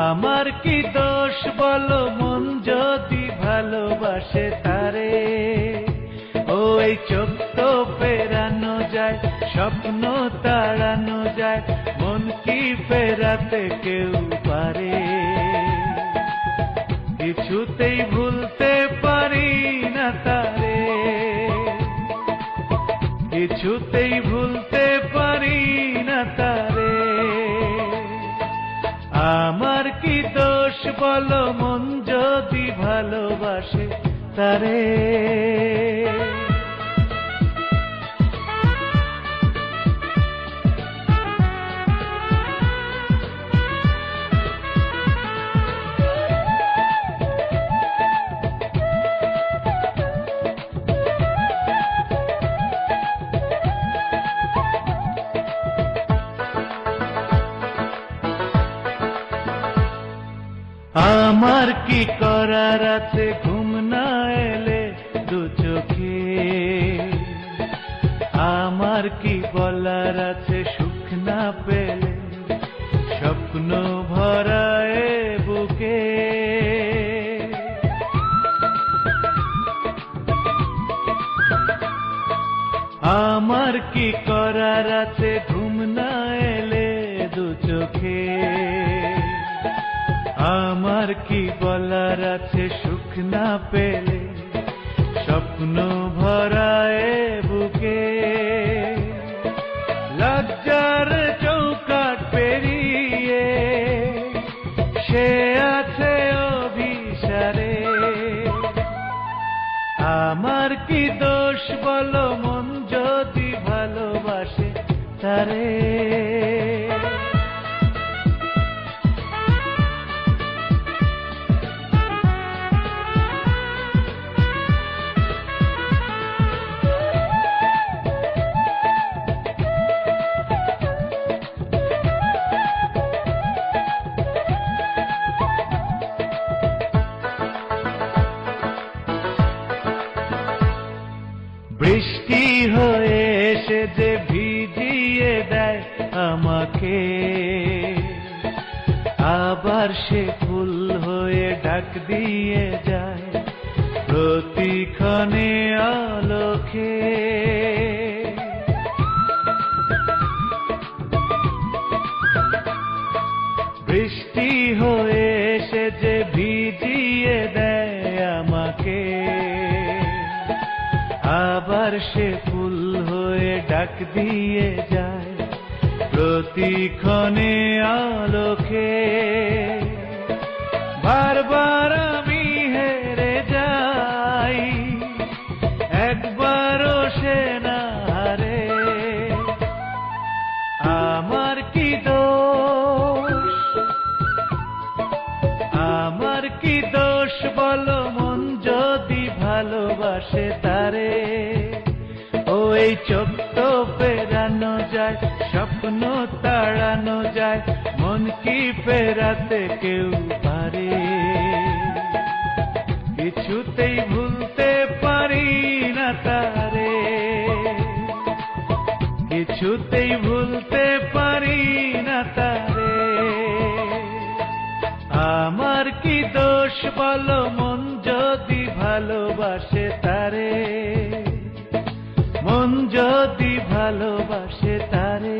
আমার কি দোষ বলো মন যদি ভালোবাসে তারে, ওই চোখ তো ফেরানো যায়, স্বপ্ন তাড়ানো যায়, মন কি ফেরাতে কেউ পারে? কিছুতেই ভুলতে পারি না তারে, কিছুতেই ভুলতে পারি না তারে। আমার কি দোষ বলো মন যদি ভালোবাসে তারে। আমার কি করার আছে ঘুম না এলে দু চোখে, আমার কি বলার আছে সুখ না পেলে স্বপ্ন ভরায় বুকে। আমার কি করার আছে ঘুম না এলে দু চোখে, আমার কি বলার আছে সুখ না পেলে স্বপ্ন ভরায় বুকে। লজ্জার চৌকাট পেরিয়ে সে আছে অভিসারে, আমার কি দোষ বলো মন যদি ভালোবাসে তারে। বৃষ্টি হয়ে এসে যে ভিজিয়ে দেয় আমাকে, আবার সে ফুল হয়ে ডাক দিয়ে যায় প্রতিক্ষণে আলোকে। বৃষ্টি হয়ে এসে যে ভিজিয়ে দেয় আমাকে, আবার সে ফুল হয়ে ডাক দিয়ে যায় প্রতিক্ষণে আলোকে। বারবার আমি হেরে যাই, একবারও সে না হারে। আমার কি দোষ, আমার কি দোষ বলো মন যদি ভালোবাসে তারে। ওই চোখ তো ফেরানো যায়, স্বপ্ন তাড়ানো যায়, মন কি ফেরাতে কেউ পারে? কিছুতেই ভুলতে পারি না তারে, কিছুতেই ভুলতে পারি না তারে। আমার কি দোষ বলো মন যদি ভালোবাসে তারে, মন যদি ভালোবাসে তারে।